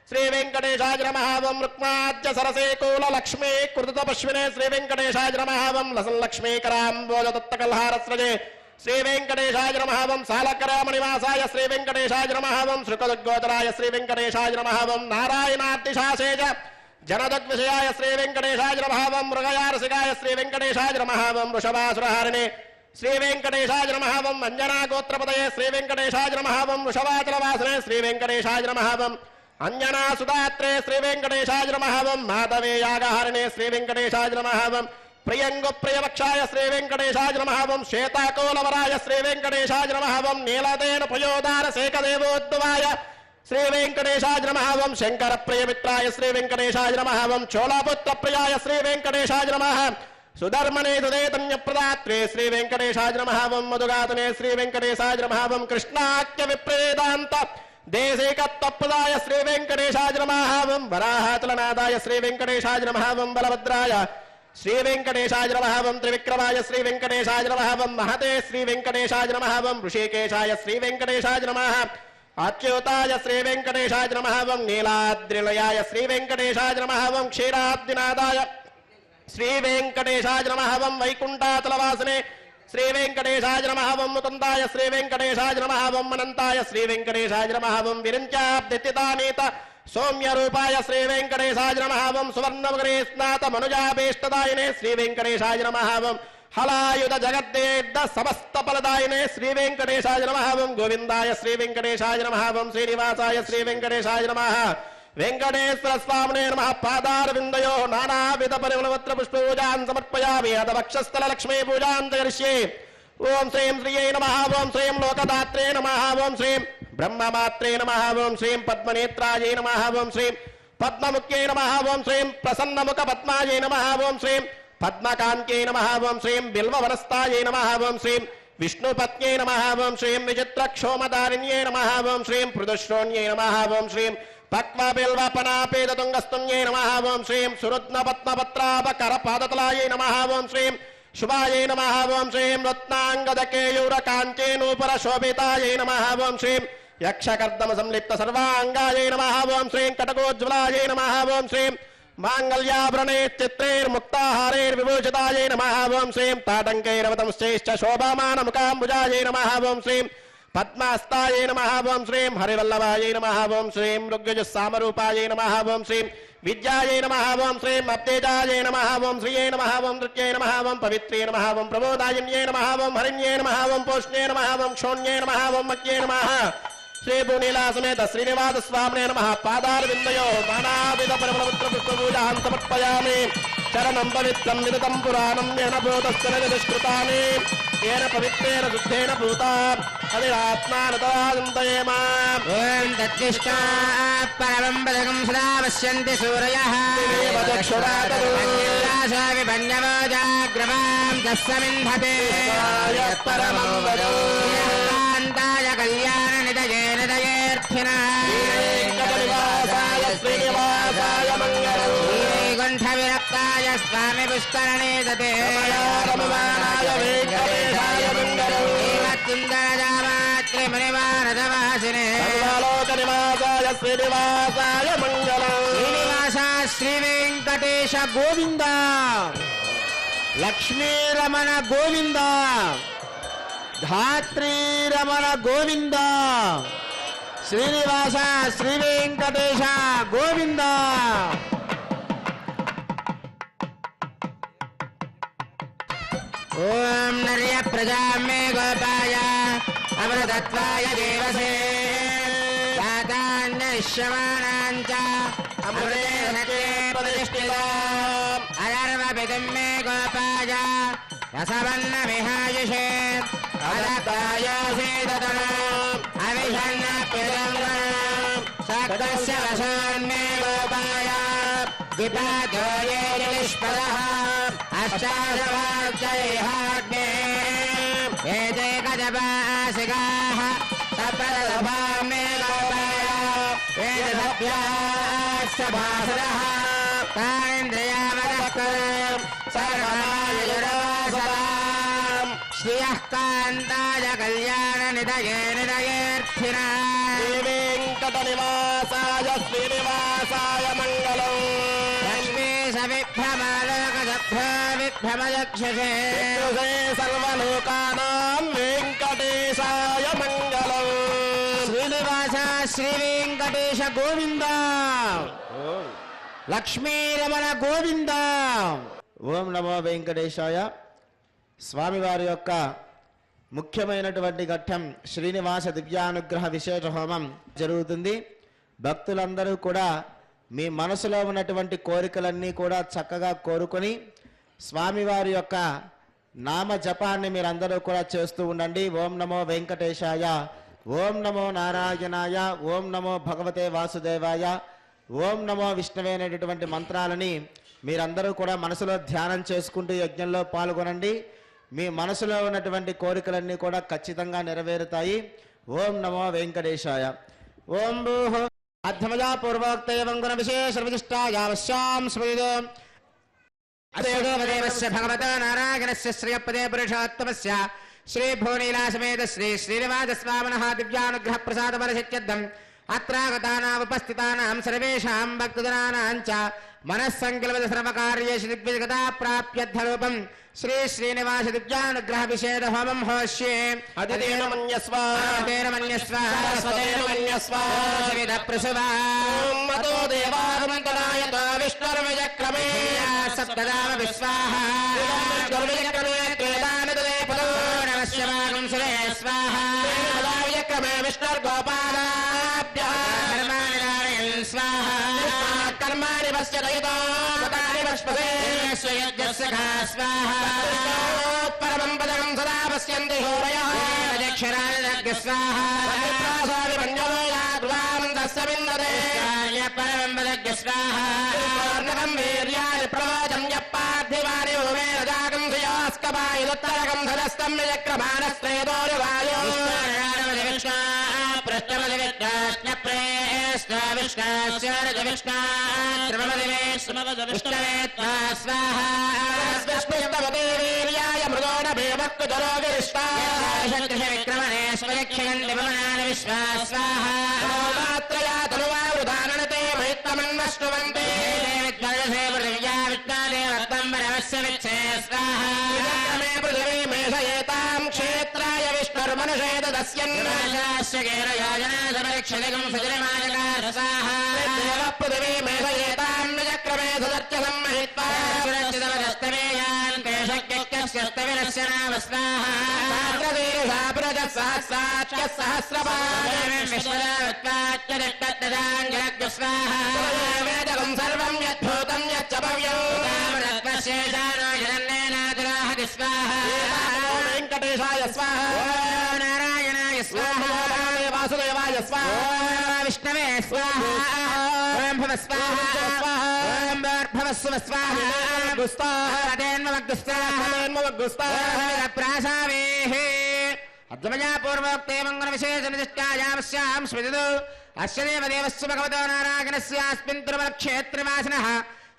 S2: శ్రీ వెంకటేశాయ నమః ఓం రుక్మాద్య సరసే కూల లక్ష్మీ కృత పశ్వినే శ్రీ వెంకటేశాయ నమః ఓం లసన్ లక్ష్మీకరాంబోజ దత్తకల్హారస్రజే శ్రీ వెంకటేశాయ నమః ఓం సాలకరామణివాసాయ శ్రీ వెంకటేశాయ నమః ఓం శృకదుర్గోచరాయ శ్రీ వెంకటేశాయ నమః ఓం నారాయణార్తిశాసేజ జనదగ్విషయాయ శ్రీ వెంకటేశాయ నమః ఓం మృగయారసికాయ శ్రీ వెంకటేశాయ నమః ఓం వృషభాసురహారిణే శ్రీ వెంకటేశాయ నమః ఓం అంజనాగోత్రపదయే శ్రీ వెంకటేశాయ నమః ఓం వృషభాచలవాసనే శ్రీ వెంకటేశాయ నమః ఓం అంజనాసుదాత్రే శ్రీ వెంకటేశాయ నమః ఓం మాధవేయాగహారిణే శ్రీ వెంకటేశాయ నమః ఓం ప్రియంగు ప్రియవక్షాయ శ్రీ వెంకటేశాయ నమః ఓం శ్వేతాకోలవరాయ శ్రీ వెంకటేశాయ నమః ఓం నీలదేన పయోదార శేఖదేవోద్భవాయ శ్రీ వెంకటేశాయ నమః ఓం శంకర ప్రియమిత్రాయ శ్రీ వెంకటేశాయ నమః ఓం చోళపుత్ర ప్రియాయ శ్రీ వెంకటేశాయ నమః సుధర్మనే సుదేతన్య ప్రదాత్రే శ్రీ వెంకటేశాయ నమః ఓం మధుగాతనే శ్రీ వెంకటేశాయ నమః ఓం కృష్ణాఖ్య విప్రేదాంత దేశికత్వప్రదాయ శ్రీ వెంకటేశాయ నమః ఓం వరాహాచలనాదాయ శ్రీ వెంకటేశాయ నమః ఓం బలభద్రాయ శ్రీ వెంకటేశాయ నమః ఓం త్రివిక్రమాయ శ్రీ వెంకటేశాయ నమః ఓం మహతే శ్రీ వెంకటేశాయ నమః ఓం ఋషికేశాయ శ్రీ వెంకటేశాయ నమః అచ్యుతాయ శ్రీ వెంకటేశాయ నమః ఓం నీలాద్రిలయాయ శ్రీ వెంకటేశాయ నమః ఓం క్షీరాబ్దినాదాయ శ్రీ వెంకటేశాయ నమః ఓం వైకుంఠాచలవాసనే శ్రీ వెంకటేశాయ నమః ఓం ముకుందాయ శ్రీ వెంకటేశాయ నమః ఓం అనంతాయ శ్రీ వెంకటేశాయ నమః ఓం విరించాబ్దితితానీత సౌమ్య రూపాయ శ్రీ వెంకటేశాయ నమః ఓం సువర్ణముఖే స్నాత మనుజాభీష్టదాయనే శ్రీ వెంకటేశాయ నమః ఓం హలాయుధ జగద్దేడ్డ సమస్త ఫలదాయనే శ్రీ వెంకటేశాయ నమః ఓం గోవిందాయ శ్రీ వెంకటేశాయ నమః ఓం శ్రీనివాసాయ శ్రీ వెంకటేశాయ నమః వెంకటేశ్వర స్వామినే నమః పాదారవిందయో నానావిధ పరిమళపత్ర పుష్పూజాన్ సమర్పయామి అద వక్షస్థల లక్ష్మీ పూజాన్ కరిష్యే ఓం శ్రీం శ్రీయై నమః ఓం శ్రీం లోకదాత్రే నమః ఓం శ్రీం బ్రహ్మమాత్రే నమః ఓం శ్రీం పద్మనేత్రాయై నమః ఓం శ్రీం పద్మముఖ్యై నమః ఓం శ్రీం ప్రసన్నముఖ పద్మాయై నమః ఓం శ్రీం పద్మకాంత్యై నమః ఓం శ్రీం బిల్వవనస్తాయై నమః ఓం శ్రీం విష్ణుపత్న్యై నమః ఓం శ్రీం విచిత్రక్షోమదారిణ్యై నమః ఓం శ్రీం పృదుశ్రోణ్యై నమః ఓం శ్రీం పక్వబిల్వపనాపేదతుంగస్తున్యై నమః ఓం శ్రీం సురుత్నపద్మపత్రాపకరపాదతలాయై నమః ఓం శ్రీం శుభాయై నమః ఓం శ్రీం రత్నాంగదకేయూరకాంచేనూపర శోభితాయై నమః ఓం శ్రీం యక్షకర్దమ సంలిప్త సర్వాంగాయై నమః ఓం శ్రీం కటకోజ్వలాయై నమః ఓం శ్రీం మాంగళ్యాభరణే చిత్రైర్ముక్తాహారైర్విభూషితాయై నమః ఓం శ్రీం తాటంకైరవతంశ్చైశ్చ శోభామానముఖాంబుజాయై నమః ఓం శ్రీం పద్మాస్తాయై నమః ఓం శ్రీం హరివల్లభాయై నమః ఓం శ్రీం ఋగ్యజస్సామరూపాయై నమః ఓం శ్రీం విద్యాయై నమః ఓం శ్రీం అప్తేజాయై నమః ఓం శ్రీయై నమః ఓం నృత్యై నమః ఓం పవిత్రే నమః ఓం ప్రబోధాయిన్యై నమః ఓం హరిణ్యై నమః ఓం పోష్ణ్యై నమః ఓం క్షోణ్యై నమః ఓం మక్యై నమః శ్రీ భూనీలా సమేత శ్రీనివాస స్వామినే నమః పాదారవిందయో నానావిధ పరిమళపుత్ర పుష్పపూజాన్ సమర్పయామి చరణం పవిత్రం నిరతం పురాణం ఏన భూతస్థిరస్కృతాని ఏన పవిత్రేణ శుద్ధేన భూతా అదిరాత్మానతరాజంతయేమ
S1: ఓం తత్తిష్టా పరమం పదకం సదా పశ్యంతి సూరయః విపన్యవోజాగ్రవాం తస్సమింధతే
S2: పరమం వదో
S1: కాంతాయ కళ్యాణ నిదయే నిదయేర్థినః
S2: శ్రీనివాసాయ మంగళం
S1: వైకుంఠ విరక్తాయ స్వామి పుష్కరణే దతే
S2: రమమానాయ వెంకటేశాయ మంగళం
S1: శ్రీమత్సుందరజామాత్రి మునివానదవాసినే
S2: సర్వలోక నివాసాయ శ్రీనివాసాయ మంగళం
S3: శ్రీనివాస శ్రీ వెంకటేశ గోవింద లక్ష్మీరమణ గోవింద ధాత్రీరమణ గోవింద శ్రీనివాస శ్రీ వెంకటేశ గోవింద
S1: ఓం నర్య ప్రజామే గోపాయ అమృతత్వాయ దేవసే దాతాన్యశ్యమానాంచ అమృతే సతే ప్రతిష్ఠితా అధర్వపితుం మే గోపాయ రసవన్న విహాయుషే అదత్తాయోసేతన అవిషన్న పితంగం సక్తస్య వశాన్మే గోపాయ విపాజోయే నిష్పదః అష్టాదవార్చైహాగ్నే ఏతే కజపాసికాః సప్తదభామే గోపాయ వేదసభ్యాः సభాసదః తానింద్రియామదః సర్వమా శ్రియః కాంతాయ కళ్యాణ నిదయే నిదయేర్థినా
S2: శ్రీవేంకట నివాసాయ శ్రీనివాసాయ మంగళం
S1: లక్ష్మీశ విభ్రమాలోక సభ్యో విభ్రమయక్షసే
S2: సర్వలోకానాం వెంకటేశాయ మంగళం
S3: శ్రీనివాస శ్రీ వెంకటేశ గోవింద లక్ష్మీరమణ గోవింద. ఓం నమో వెంకటేశాయ. స్వామివారి యొక్క ముఖ్యమైనటువంటి ఘట్టం శ్రీనివాస దివ్యానుగ్రహ విశేష హోమం జరుగుతుంది. భక్తులందరూ కూడా మీ మనసులో ఉన్నటువంటి కోరికలన్నీ కూడా చక్కగా కోరుకొని స్వామివారి యొక్క నామ జపాన్ని మీరందరూ కూడా చేస్తూ ఉండండి. ఓం నమో వెంకటేశాయ, ఓం నమో నారాయణాయ, ఓం నమో భగవతే వాసుదేవాయ, ఓం నమో విష్ణువే అనేటటువంటి మంత్రాలని మీరందరూ కూడా మనసులో ధ్యానం చేసుకుంటూ యజ్ఞంలో పాల్గొనండి. మీ మనసులో ఉన్నటువంటి కోరికలన్నీ కూడా ఖచ్చితంగా నెరవేరుతాయి. ఓం నమో వెంకటేశాయ. ఓం భూః అధ్యమజా పూర్వోక్తేవం గుణ విశేష విశిష్టాయావశ్యాం స్మృతిదో
S1: అదేవదేవస్య భగవతో నారాయణస్య శ్రియపదే పురుషోత్తమస్య శ్రీ భూనీలాసమేత శ్రీ శ్రీనివాస స్వామినః దివ్యానుగ్రహ ప్రసాద పరిషత్యర్థం అత్రాగతానాం ఉపస్థితానాం సర్వేషాం భక్తజనానాం చ మనస్సంకల్పిత సర్వకార్యేషు దిగ్విజగతా ప్రాప్యర్థరూపం శ్రీ శ్రీనివాస దివ్యానుగ్రహ విశేష హోమం హోష్యే
S2: అదితేన మన్యస్వ
S1: అదేన మన్యస్వ
S2: సరస్వతేన మన్యస్వ
S1: సవిత ప్రసువా
S2: మతో దేవాగమంతరాయతో విష్ణుర్విచక్రమే
S1: సప్తదామ విశ్వాహ
S2: విష్ణుర్విచక్రమే త్రేదానదలే పదో
S1: నమస్య వాగం సురే స్వాహ
S2: విచక్రమే విష్ణుర్గోపాలాభ్యః
S1: కర్మాణి నారాయణ స్వాహ
S2: కర్మాణి పశ్యదయతో మతాని పశ్పసే
S1: స్వయజ్ఞస్య ఖా స్వాహ
S2: పరమం పదం సదా పశ్యంతి హోరయః
S1: దక్షరాజ స్వాహ
S2: ప్రాసాది పంచమయాద్వానందస్య విందతే
S1: పరమం పదజ్ఞ స్వాహ
S2: పూర్ణకం వీర్యాని ప్రవాచం యప్పార్థివాని భూమేన జాగం శ్రియాస్కపాయి దత్తరకం ధనస్తం నిజక్రమాణస్త్రేదోరి వాయో
S1: పృష్ఠమది విష్ణ ప్రేష్ణ విష్ణ విష్ణ విష్ణవే స్వాహ
S2: విష్ణుస్తవతే వీర్యాయ మృగోణ భీమక్కు జరోగిరిష్టా
S1: విక్రమణేశ్వరక్షయన్ విశ్వా స్వాహ
S2: మాత్రయా తనువావృధాననతే మహిత్వమన్వష్ణువంతే విచక్రమే పృథివీ మేషయేతాం క్షేత్రాయ విష్ణుర్మనుషేత దస్యన్ దేవ పృథివీ మేషయేతాం విచక్రమే సుదర్చ సంమహిత్వా వేదకం సర్వం యద్భూతం యచ్చ భవ్యం వెంకటేశాయ స్వాహ
S1: నారాయణాయ స్వాహ
S2: వాసుదేవాయ స్వాహ
S1: విష్ణవే స్వాహ ఓం భవ స్వాహ ఓం భవస్వ స్వాహ ప్రాసావేహే అద్వయా పూర్వోక్తే మంగళ విశేష నిష్టాయామస్యాం స్మృతిదో అస్య దేవదేవస్య భగవతో నారాయణస్యాస్మిన్ తిరుమల క్షేత్రవాసినః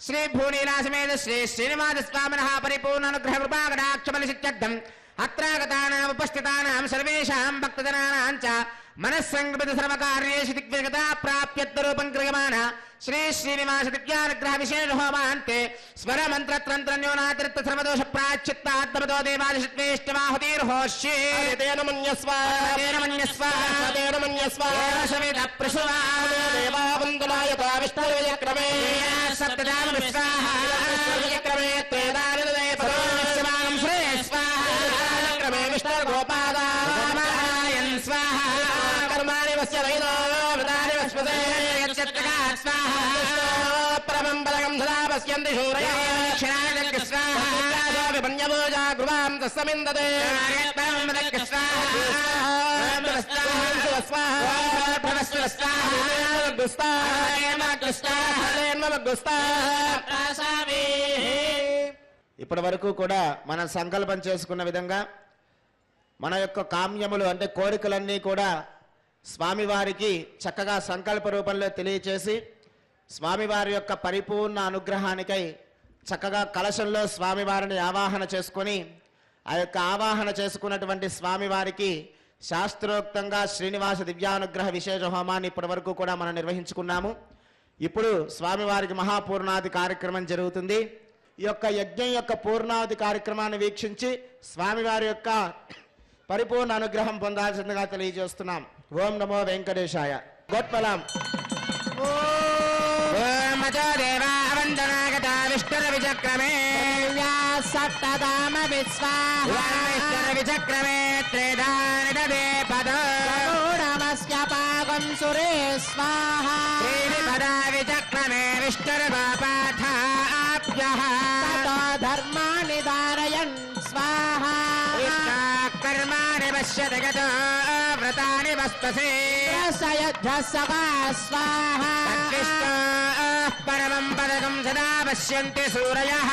S1: శ్రీ భూనీలాసమేత శ్రీ శ్రీనివాస స్వామినః పరిపూర్ణ అనుగ్రహ కృపాకటాక్ష బలిసిత్యర్థం అత్రాగతానాం ఉపస్థితానాం సర్వేషాం భక్తజనానాం చ మనస్సంకల్పిత సర్వకార్యేషు దిగ్విజగతా ప్రాప్యర్థరూపం క్రియమాణ శ్రీ శ్రీనివాస దివ్యానుగ్రహ విశేష హోమాంతే స్వర మంత్ర తంత్ర న్యూనాతిరిక్త సర్వదోష ప్రాచిత్తాత్మతో దేవాదిష్వేష్టమాహుతిర్హోష్యే
S2: తేన మన్యస్వ
S1: తేన మన్యస్వ
S2: తేన మన్యస్వ
S1: సవిత ప్రసువా
S2: దేవావందనాయతో విష్ణుర్విచక్రమే
S1: సప్తదామ విశ్వాహ
S2: విచక్రమే త్రేదానదలే పదో
S1: శివాం శ్రే స్వాహ
S2: విచక్రమే విష్ణుర్గోపాదాయన్
S1: స్వాహ
S2: కర్మాణి వస్య దైదో వృతాని వస్పదే
S1: స్వాహ
S2: పరమం బలగం సదా పశ్యంతి శూరయః
S1: క్షరాజ స్వాహ
S2: పంచభూజా గృహాం తస్సమిందతే
S3: ఇప్పటి వరకు కూడా మనం సంకల్పం చేసుకున్న విధంగా మన యొక్క కామ్యములు అంటే కోరికలన్నీ కూడా స్వామివారికి చక్కగా సంకల్ప రూపంలో తెలియచేసి స్వామివారి యొక్క పరిపూర్ణ అనుగ్రహానికై చక్కగా కలశంలో స్వామివారిని ఆవాహన చేసుకొని ఆ యొక్క ఆవాహన చేసుకున్నటువంటి స్వామివారికి శాస్త్రోక్తంగా శ్రీనివాస దివ్యానుగ్రహ విశేష హోమాన్ని ఇప్పటి వరకు కూడా మనం నిర్వహించుకున్నాము. ఇప్పుడు స్వామివారికి మహాపూర్ణాది కార్యక్రమం జరుగుతుంది. ఈ యొక్క యజ్ఞం యొక్క పూర్ణావధి కార్యక్రమాన్ని వీక్షించి స్వామివారి యొక్క పరిపూర్ణ అనుగ్రహం పొందాల్సిందిగా తెలియజేస్తున్నాం. ఓం నమో వెంకటేశాయ. గోత్పలాం.
S1: దేవావందనాగత విష్ణుర విచక్రమే సప్తదామ విచక్రమే త్రేదానిదే పదమస్య పాగం సురే స్వాహా పదా విచక్రమే విష్ణుర్వాపాఠాభ్య ధర్మాని ధారయన్ స్వాహా కర్మాణి పశ్యతి గతో వ్రతాని వస్తసే స్వాహా పరమం పదకం సదా పశ్యంతి సూరయః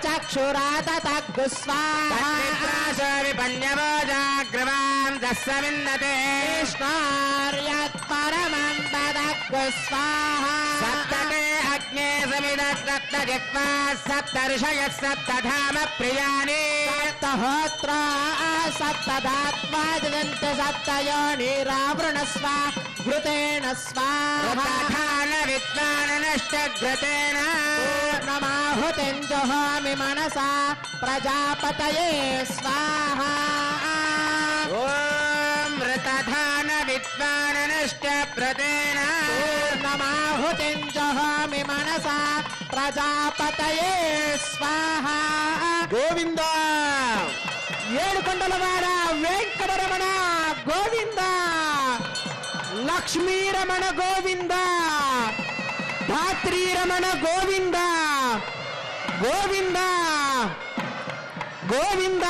S1: చక్షురాతగ్గు స్వాహా విపణ్యవోజాగ్రవాం దస్సమిన్నతే కృష్ణార్యత్ పరమం పదగ్గు స్వాహా సప్తతే అగ్నే సమిదత్రత్నజిత్వా సప్తర్షయः సప్తధామ ప్రియాణి సప్తహోత్రా సప్తధాత్వా జగంత సప్తయోనిరావృణస్వ ఘృతేన స్వాహా విద్వాననష్టఘృతేన నమాహుతిం జహామి మనసా ప్రజాపతయే స్వాహా ఓం మృతధాన విద్వాననష్టఘృతేన నమాహుతిం జహామి మనసా ప్రజాపతయే స్వాహా.
S3: గోవింద
S1: ఏడుకొండలవాడ వెంకటరమణ గోవింద, లక్ష్మీరమణ గోవింద, ధాత్రీరమణ గోవింద గోవింద గోవింద.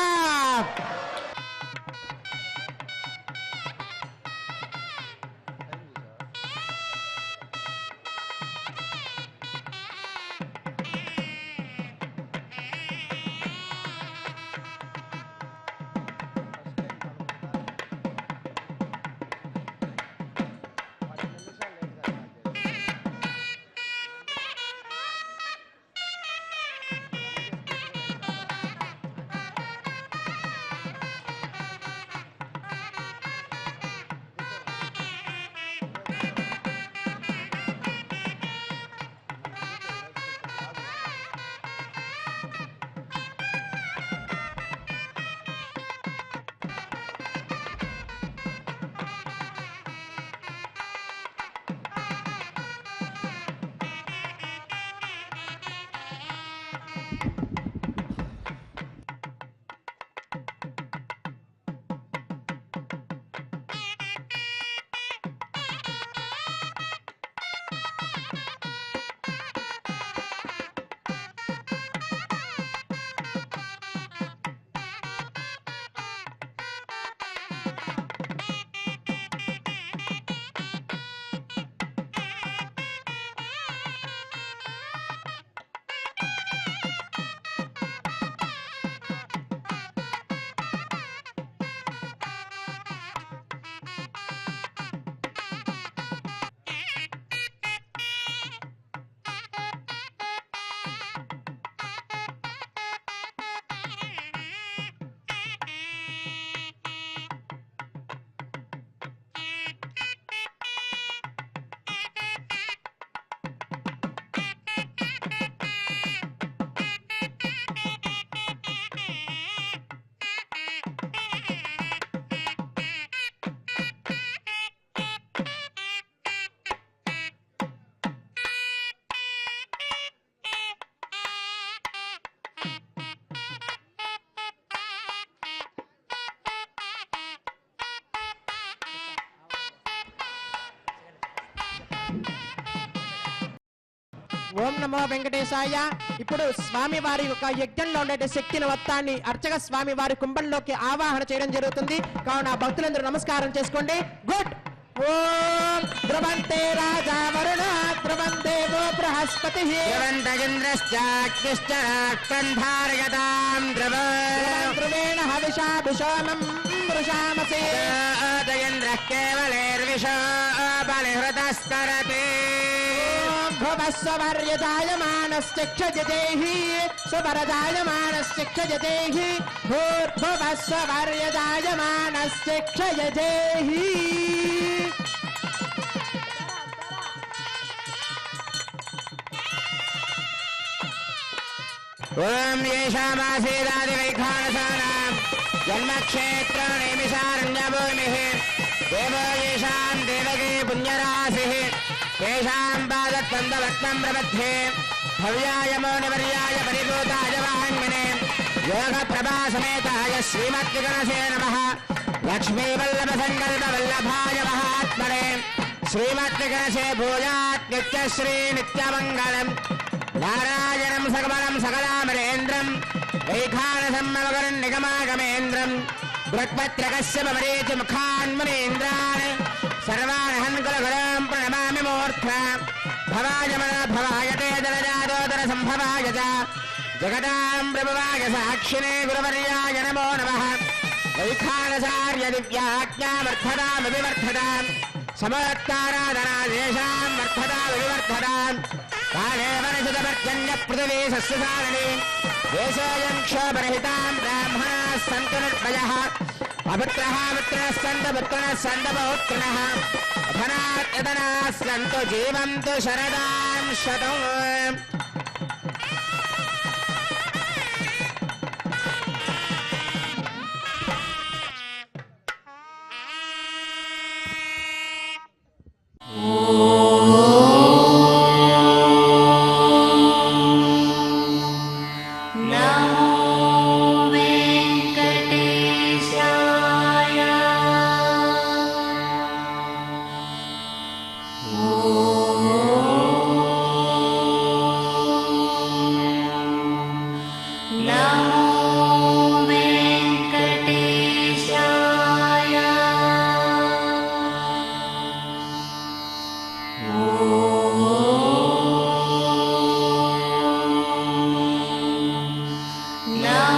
S1: ఓం నమో వెంకటేశాయ. ఇప్పుడు స్వామి వారి యొక్క యజ్ఞంలో ఉండే శక్తిని మొత్తాన్ని అర్చక స్వామి వారి కుంభంలోకి ఆవాహన చేయడం జరుగుతుంది. కావున భక్తులందరూ నమస్కారం చేసుకోండి. గుడ్. ఓం ధ్రువంతే రాజా వరుణ ధ్రువం దేవో బృహస్పతి ధ్రువేణ హవిషాభిషోమం వృషామసే కేవలేర్విష బలిహృతస్కరతే
S3: भूर्भुवस्वर्यजायमानश्चिक्षजतेहि सुवरजायमानश्चिक्षजतेहि भूर्भुवस्वर्यजायमानश्चिक्षजतेहि
S1: ओम येषामासीदादिवैखानसानां जन्मक्षेत्रनिमिषारण्यभूमिः देवो येषां देवकी पुण्यराशिः तेषां पादत्वन्दवत्नं प्रबध्ये भव्यायमोनिवर्याय परिभूताय वाङ्मने योगप्रभासमेताय श्रीमद्विगणसे नमः लक्ष्मीवल्लभसङ्कल्पवल्लभाय महात्मने श्रीमद्विगणसे भूयात् नित्यश्री नित्यमङ्गलम् नारायणं सकलं सकलामरेन्द्रं वैखानसम्मवकरं निगमागमेन्द्रं बृहत्पत्रकश्यपमरीचिमुखान्मुनीन्द्रान् सर्वान् हन्कुलगुरुं प्रणमामि मूर्ध्ना भवाय भवाय ते दलजादोदरसम्भवाय च जगतां प्रभवाय साक्षिणे गुरुवर्याय नमो नमः वैखानसार्य दिव्याज्ञामर्थतामभिवर्धताम् समोत्ताराधनादेशां वर्धतामभिवर्धताम् काले वर्षदपर्जन्यपृथिवी सस्यसारिणी देशोऽयं क्षोभरहितां ब्राह्मणाः सन्तु निर्भयः अपुत्रः पुत्रः सन्तु पुत्रिणः सन्तु पौत्रिणः अधनात् यदनाः सन्तु जीवन्तु शरदां शतम्
S5: No.